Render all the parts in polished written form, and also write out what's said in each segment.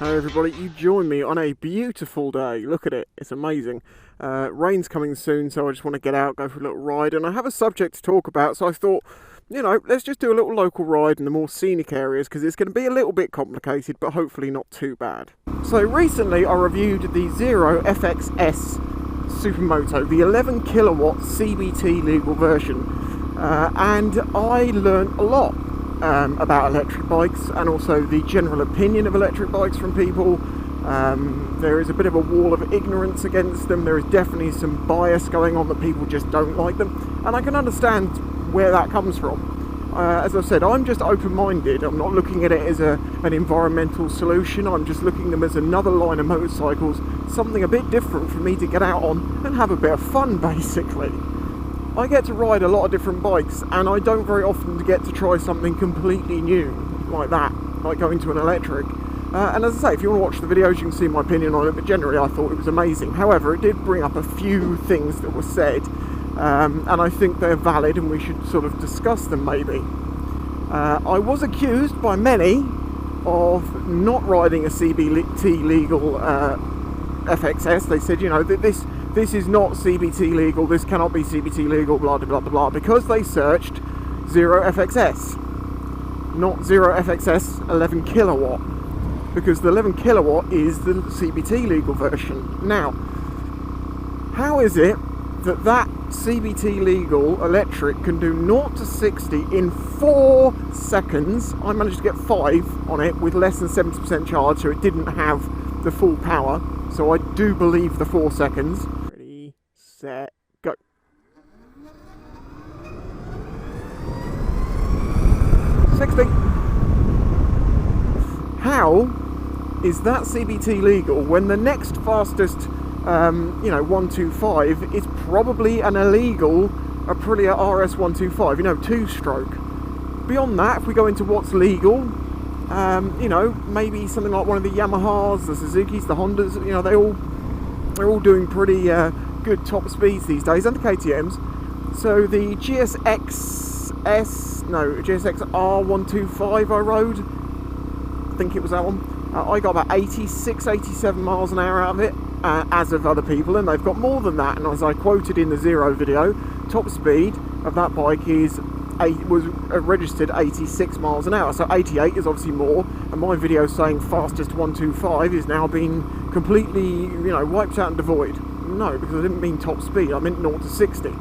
Hello everybody, you join me on a beautiful day. Look at it, it's amazing. Rain's coming soon, so I just want to get out, go for a little ride, and I have a subject to talk about, so I thought, you know, let's just do a little local ride in the more scenic areas, because it's going to be a little bit complicated, but hopefully not too bad. So recently I reviewed the Zero FXS Supermoto, the 11 kilowatt CBT legal version, and I learned a lot about electric bikes and also the general opinion of electric bikes from people. There is a bit of a wall of ignorance against them. There is definitely some bias going on that people just don't like them, and I can understand where that comes from. As I said, I'm just open-minded. I'm not looking at it as an environmental solution. I'm just looking at them as another line of motorcycles, something a bit different for me to get out on and have a bit of fun, basically. I get to ride a lot of different bikes, and I don't very often get to try something completely new like that, like going to an electric. And as I say, if you want to watch the videos, you can see my opinion on it, but generally I thought it was amazing. However, it did bring up a few things that were said, and I think they're valid and we should sort of discuss them maybe. I was accused by many of not riding a CBT Legal FXS. They said, you know, that this is not CBT legal, this cannot be CBT legal, blah blah blah blah, because they searched Zero FXS, not Zero FXS 11 kilowatt, because the 11 kilowatt is the CBT legal version. Now, how is it that CBT legal electric can do 0 to 60 in 4 seconds? I managed to get 5 on it with less than 70% charge, so it didn't have the full power, so I do believe the 4 seconds. Ready, set, go. How is that CBT legal when the next fastest, 125 is probably an illegal Aprilia RS125, 2-stroke. Beyond that, if we go into what's legal, maybe something like one of the Yamahas, the Suzukis, the Hondas, they're all doing pretty good top speeds these days, and the KTMs. So the GSX R125 I rode, I think it was that one. I got about 86, 87 miles an hour out of it, as of other people, and they've got more than that. And as I quoted in the Zero video, top speed of that bike was registered 86 miles an hour, so 88 is obviously more, and my video saying fastest 125 is now being completely, wiped out and devoid. No, because I didn't mean top speed, I meant 0 to 60.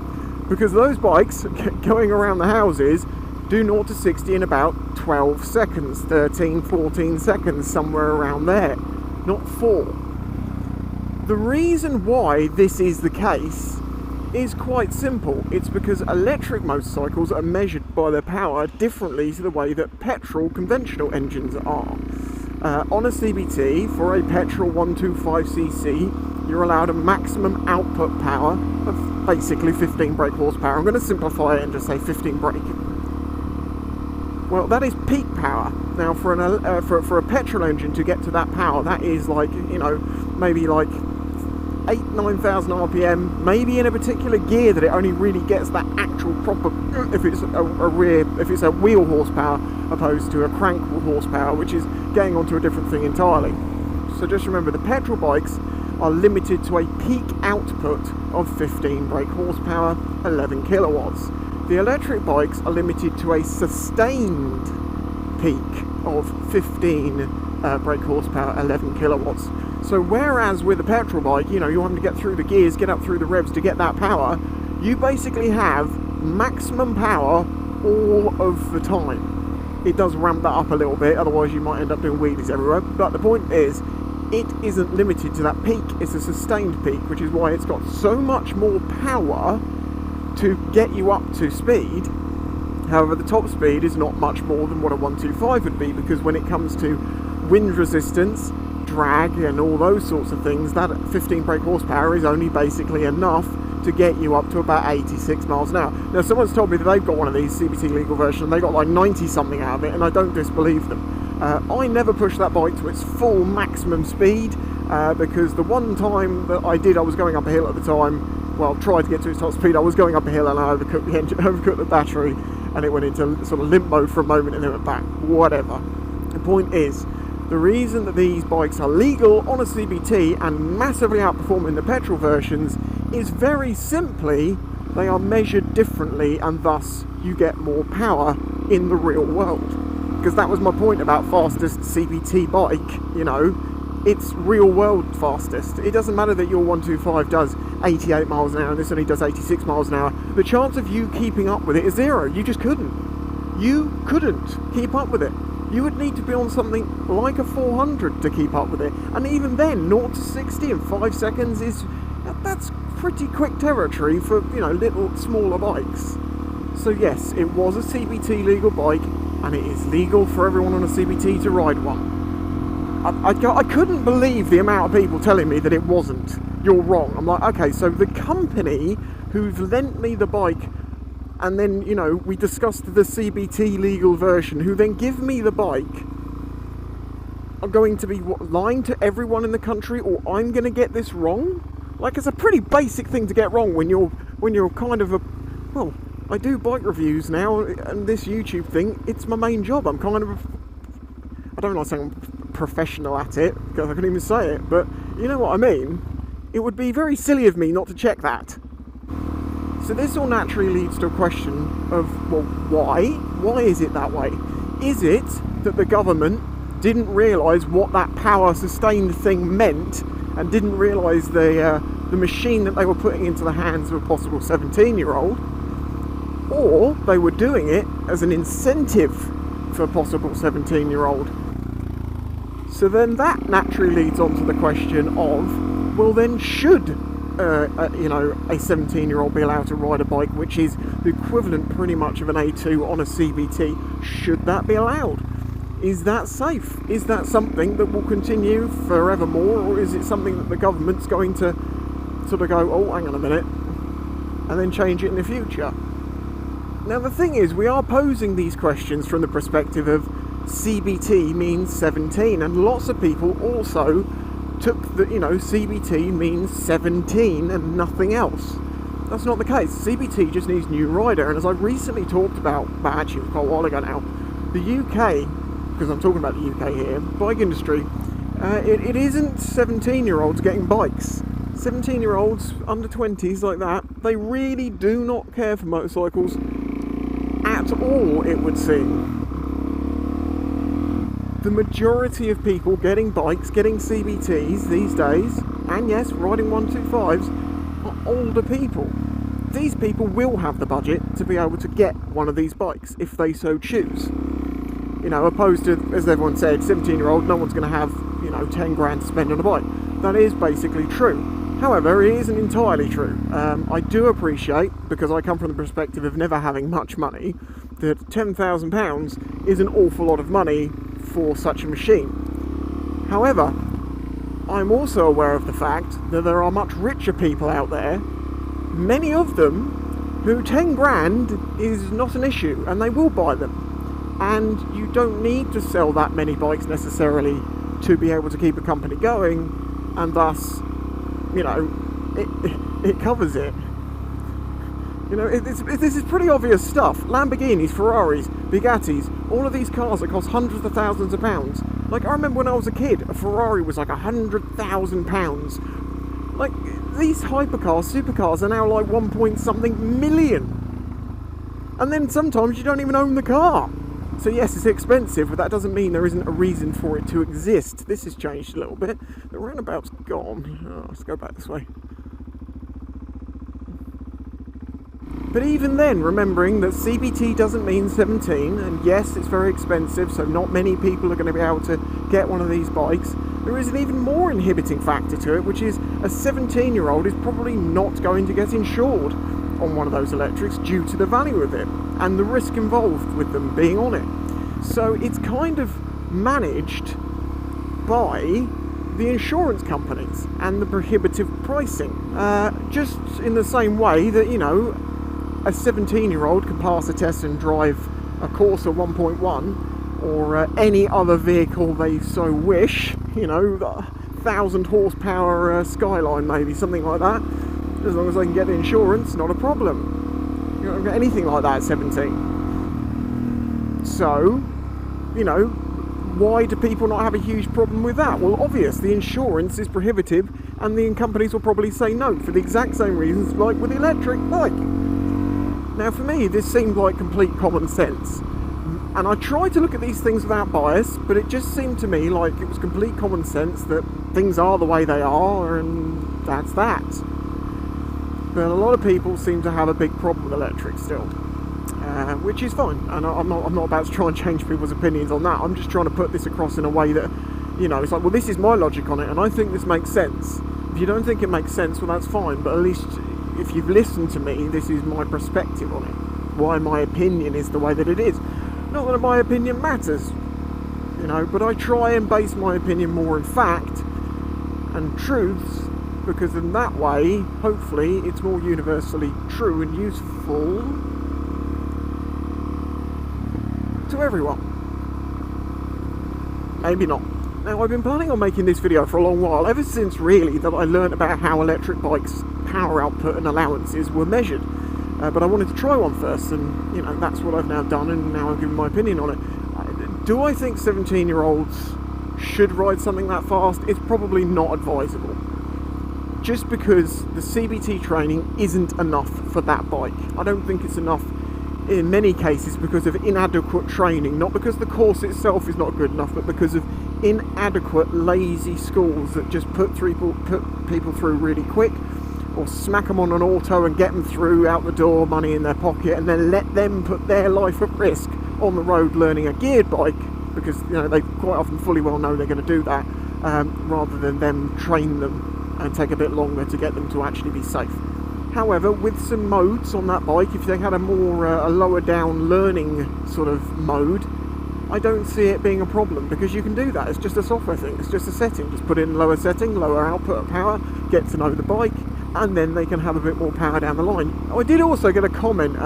Because those bikes going around the houses do 0 to 60 in about 12 seconds, 13, 14 seconds, somewhere around there, not 4. The reason why this is the case is quite simple. It's because electric motorcycles are measured by their power differently to the way that petrol conventional engines are. On a CBT, for a petrol 125cc, you're allowed a maximum output power of basically 15 brake horsepower. I'm going to simplify it and just say 15 brake. Well, that is peak power. Now, for a petrol engine to get to that power, that is like, maybe like 9,000 RPM, maybe in a particular gear that it only really gets that actual proper, if it's a wheel horsepower opposed to a crank horsepower, which is getting onto a different thing entirely. So just remember, the petrol bikes are limited to a peak output of 15 brake horsepower, 11 kilowatts. The electric bikes are limited to a sustained peak of 15 brake horsepower, 11 kilowatts. So whereas with a petrol bike, you're having to get through the gears, get up through the revs to get that power, you basically have maximum power all of the time. It does ramp that up a little bit, otherwise you might end up doing wheelies everywhere, but the point is, it isn't limited to that peak, it's a sustained peak, which is why it's got so much more power to get you up to speed. However, the top speed is not much more than what a 125 would be, because when it comes to wind resistance, drag and all those sorts of things, that 15 brake horsepower is only basically enough to get you up to about 86 miles an hour. Now, someone's told me that they've got one of these CBT legal version and they got like 90 something out of it, and I don't disbelieve them. I never pushed that bike to its full maximum speed, because the one time that I did, I was going up a hill at the time, well, tried to get to its top speed. I was going up a hill and I overcooked the engine, overcooked the battery, and it went into sort of limp mode for a moment and then went back. Whatever. The point is, The reason that these bikes are legal on a CBT and massively outperforming the petrol versions is very simply they are measured differently, and thus you get more power in the real world. Because that was my point about fastest CBT bike, you know, it's real world fastest. It doesn't matter that your 125 does 88 miles an hour and this only does 86 miles an hour. The chance of you keeping up with it is zero. You just couldn't. You couldn't keep up with it. You would need to be on something like a 400 to keep up with it. And even then, 0 to 60 in 5 seconds that's pretty quick territory for, you know, little smaller bikes. So yes, it was a CBT legal bike, and it is legal for everyone on a CBT to ride one. I couldn't believe the amount of people telling me that it wasn't. You're wrong. I'm like, okay, so the company who've lent me the bike, and then, you know, we discussed the CBT legal version, who then give me the bike, are going to be lying to everyone in the country, or I'm going to get this wrong? Like, it's a pretty basic thing to get wrong when you're kind of well, I do bike reviews now, and this YouTube thing, it's my main job. I'm kind of I don't like saying I'm professional at it, because I couldn't even say it, but you know what I mean. It would be very silly of me not to check that. So this all naturally leads to a question of, well, why? Why is it that way? Is it that the government didn't realise what that power sustained thing meant, and didn't realise the machine that they were putting into the hands of a possible 17-year-old, or they were doing it as an incentive for a possible 17-year-old? So then that naturally leads on to the question of, well then, should you know, a 17-year-old be allowed to ride a bike which is the equivalent pretty much of an A2 on a CBT? Should that be allowed? Is that safe? Is that something that will continue forevermore, or is it something that the government's going to sort of go, oh, hang on a minute, and then change it in the future? Now the thing is, we are posing these questions from the perspective of CBT means 17, and lots of people also took the, you know, CBT means 17 and nothing else. That's not the case. CBT just needs new rider, and as I recently talked about, but actually it was quite a while ago now, the UK, because I'm talking about the UK here, bike industry, it isn't 17-year-olds getting bikes. 17-year-olds, under 20s like that, they really do not care for motorcycles at all, it would seem. The majority of people getting bikes, getting CBTs these days, and yes, riding 125s, are older people. These people will have the budget to be able to get one of these bikes if they so choose. You know, opposed to, as everyone said, 17-year-old, no one's going to have, you know, 10 grand to spend on a bike. That is basically true. However, it isn't entirely true. I do appreciate, because I come from the perspective of never having much money, that £10,000 is an awful lot of money for such a machine. However, I'm also aware of the fact that there are much richer people out there, many of them, who 10 grand is not an issue, and they will buy them. And you don't need to sell that many bikes necessarily to be able to keep a company going, and thus, you know, it covers it. You know, this is pretty obvious stuff. Lamborghinis, Ferraris, Bugattis, all of these cars that cost hundreds of thousands of pounds. Like, I remember when I was a kid, a Ferrari was like £100,000. Like, these hypercars, supercars are now like 1-point-something million. And then sometimes you don't even own the car. So yes, it's expensive, but that doesn't mean there isn't a reason for it to exist. This has changed a little bit. The roundabout's gone. Oh, let's go back this way. But even then, remembering that CBT doesn't mean 17, and yes, it's very expensive, so not many people are going to be able to get one of these bikes, there is an even more inhibiting factor to it, which is a 17-year-old is probably not going to get insured on one of those electrics due to the value of it and the risk involved with them being on it. So it's kind of managed by the insurance companies and the prohibitive pricing, just in the same way that, you know, a 17-year-old can pass a test and drive a Corsa 1.1 or any other vehicle they so wish, you know, 1,000 horsepower Skyline maybe, something like that. As long as they can get the insurance, not a problem. You don't get anything like that at 17. So, you know, why do people not have a huge problem with that? Well, obvious, the insurance is prohibitive, and the companies will probably say no for the exact same reasons like with the electric bike. Now for me, this seemed like complete common sense, and I tried to look at these things without bias, but it just seemed to me like it was complete common sense that things are the way they are, and that's that. But a lot of people seem to have a big problem with electric still, which is fine, and I'm not about to try and change people's opinions on that. I'm just trying to put this across in a way that, you know, it's like, well, this is my logic on it, and I think this makes sense. If you don't think it makes sense, well, that's fine, but at least if you've listened to me, this is my perspective on it, why my opinion is the way that it is. Not that my opinion matters, you know, but I try and base my opinion more in fact and truths, because in that way, hopefully, it's more universally true and useful to everyone. Maybe not. Now, I've been planning on making this video for a long while, ever since really that I learned about how electric bikes' power output and allowances were measured. But I wanted to try one first, and you know, that's what I've now done, and now I've given my opinion on it. Do I think 17-year-olds should ride something that fast? It's probably not advisable. Just because the CBT training isn't enough for that bike. I don't think it's enough in many cases because of inadequate training, not because the course itself is not good enough, but because of inadequate, lazy schools that just put people through really quick, or smack them on an auto and get them through, out the door, money in their pocket, and then let them put their life at risk on the road learning a geared bike, because you know they quite often fully well know they're going to do that, rather than them train them and take a bit longer to get them to actually be safe. However, with some modes on that bike, if they had a more a lower down learning sort of mode, I don't see it being a problem, because you can do that. It's just a software thing, it's just a setting. Just put in lower setting, lower output of power, get to know the bike, and then they can have a bit more power down the line. I did also get a comment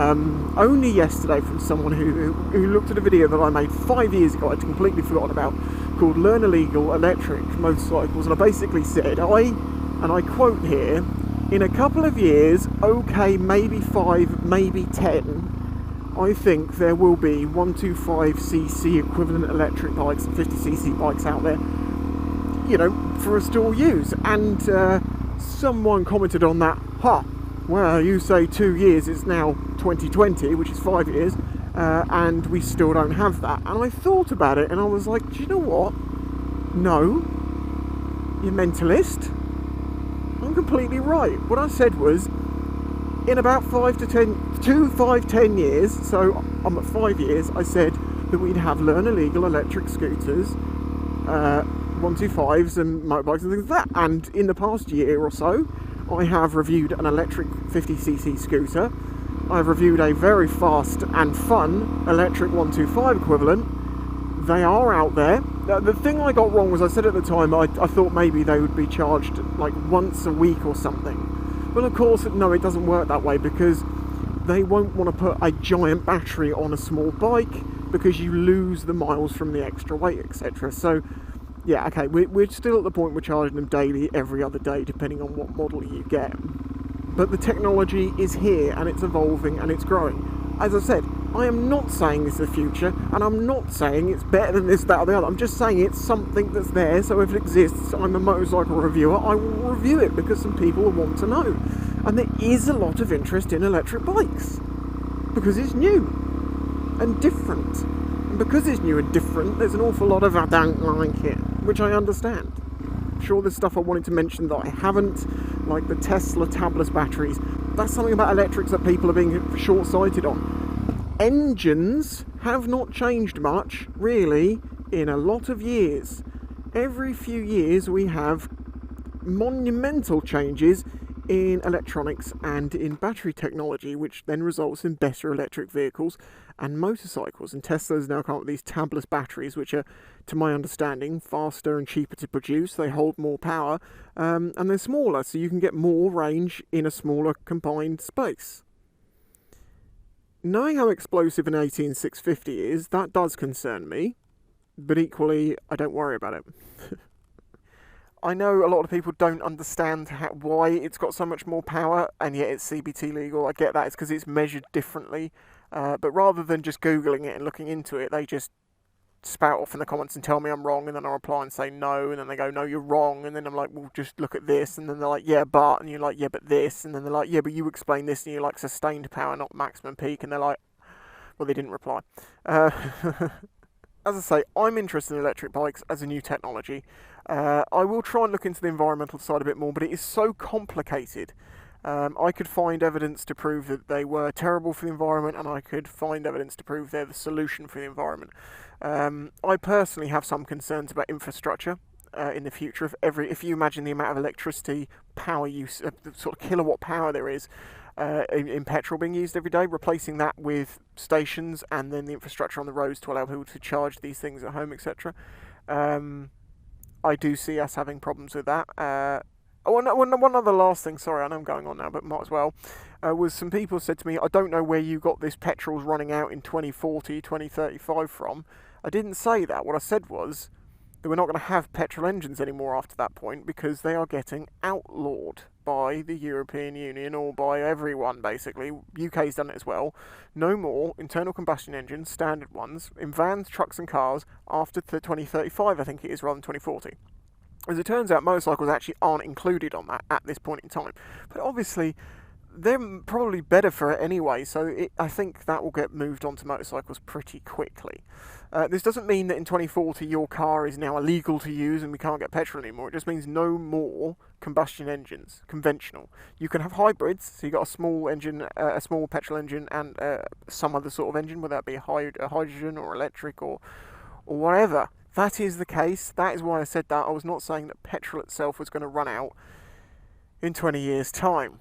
only yesterday from someone who looked at a video that I made 5 years ago I'd completely forgotten about, called Learn Illegal Electric Motorcycles, and I basically said, and I quote here, in a couple of years, okay, maybe 5, maybe 10, I think there will be 125cc equivalent electric bikes and 50cc bikes out there, you know, for us to all use. And someone commented on that, well, you say 2 years, it's now 2020, which is 5 years, and we still don't have that. And I thought about it, and I was like, do you know what? No, you mentalist. I'm completely right. What I said was, in about 10 years, so I'm at 5 years, I said that we'd have learn illegal electric scooters, 125s and motorbikes and things like that. And in the past year or so, I have reviewed an electric 50cc scooter. I've reviewed a very fast and fun electric 125 equivalent. They are out there. The thing I got wrong was, I said at the time I thought maybe they would be charged like once a week or something. Well, of course, no, it doesn't work that way, because they won't want to put a giant battery on a small bike, because you lose the miles from the extra weight, etc. So yeah, okay, we're still at the point we're charging them daily, every other day, depending on what model you get. But the technology is here, and it's evolving, and it's growing. As I said, I am not saying it's the future, and I'm not saying it's better than this, that, or the other. I'm just saying it's something that's there, so if it exists, I'm a motorcycle reviewer, I will review it, because some people will want to know. And there is a lot of interest in electric bikes, because it's new and different. And because it's new and different, there's an awful lot of I don't like it, which I understand. I'm sure there's stuff I wanted to mention that I haven't, like the Tesla tabless batteries. That's something about electrics that people are being short-sighted on. Engines have not changed much, really, in a lot of years. Every few years we have monumental changes in electronics and in battery technology, which then results in better electric vehicles and motorcycles. And Tesla's now come up with these tabless batteries, which are, to my understanding, faster and cheaper to produce. They hold more power, and they're smaller, so you can get more range in a smaller combined space. Knowing how explosive an 18650 is, that does concern me, but equally, I don't worry about it. I know a lot of people don't understand why it's got so much more power, and yet it's CBT legal. I get that, it's because it's measured differently, but rather than just Googling it and looking into it, they just spout off in the comments and tell me I'm wrong, and then I reply and say no, and then they go, no, you're wrong, and then I'm like, well, just look at this, and then they're like, yeah, but, and you're like, yeah, but this, and then they're like, yeah, but you explain this, and you're like, sustained power, not maximum peak, and they're like, well, they didn't reply. As I say, I'm interested in electric bikes as a new technology. I will try and look into the environmental side a bit more, but it is so complicated. I could find evidence to prove that they were terrible for the environment, and I could find evidence to prove they're the solution for the environment. I personally have some concerns about infrastructure in the future. If you imagine the amount of electricity power use, the sort of kilowatt power there is in petrol being used every day, replacing that with stations and then the infrastructure on the roads to allow people to charge these things at home, etc. I do see us having problems with that. One other last thing, sorry, I know I'm going on now, but might as well, was some people said to me, I don't know where you got this petrol's running out in 2040, 2035 from. I didn't say that. What I said was that we're not going to have petrol engines anymore after that point because they are getting outlawed by the European Union, or by everyone, basically. UK's done it as well. No more internal combustion engines, standard ones, in vans, trucks and cars after 2035, I think it is, rather than 2040. As it turns out, motorcycles actually aren't included on that at this point in time. But obviously, they're probably better for it anyway, so I think that will get moved on to motorcycles pretty quickly. This doesn't mean that in 2040 your car is now illegal to use and we can't get petrol anymore. It just means no more combustion engines, conventional. You can have hybrids, so you've got a small engine, a small petrol engine, and some other sort of engine, whether that be a hydrogen or electric or whatever. That is the case. That is why I said that. I was not saying that petrol itself was going to run out in 20 years' time.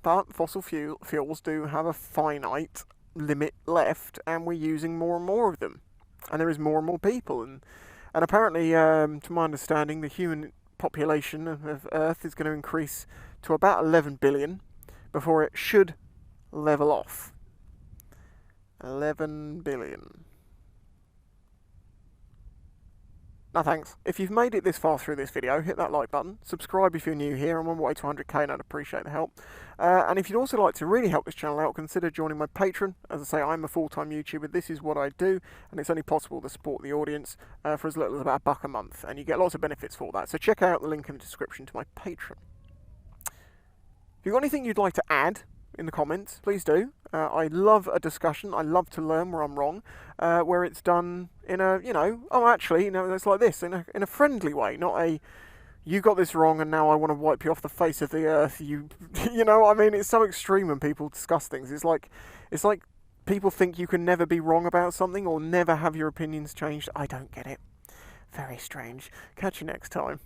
But fossil fuels do have a finite limit left, and we're using more and more of them. And there is more and more people. And apparently, to my understanding, the human population of Earth is going to increase to about 11 billion before it should level off. 11 billion. No thanks. If you've made it this far through this video, hit that like button, subscribe if you're new here. I'm on my way to 100k and I'd appreciate the help. And if you'd also like to really help this channel out, consider joining my Patreon. As I say, I'm a full-time YouTuber, this is what I do, and it's only possible to support the audience for as little as about $1 a month, and you get lots of benefits for that. So check out the link in the description to my Patreon. If you've got anything you'd like to add in the comments, please do. I love a discussion. I love to learn where I'm wrong, where it's done in a, it's like this, in a friendly way, not a, you got this wrong and now I want to wipe you off the face of the earth. You know what I mean? It's so extreme when people discuss things. It's like people think you can never be wrong about something or never have your opinions changed. I don't get it. Very strange. Catch you next time.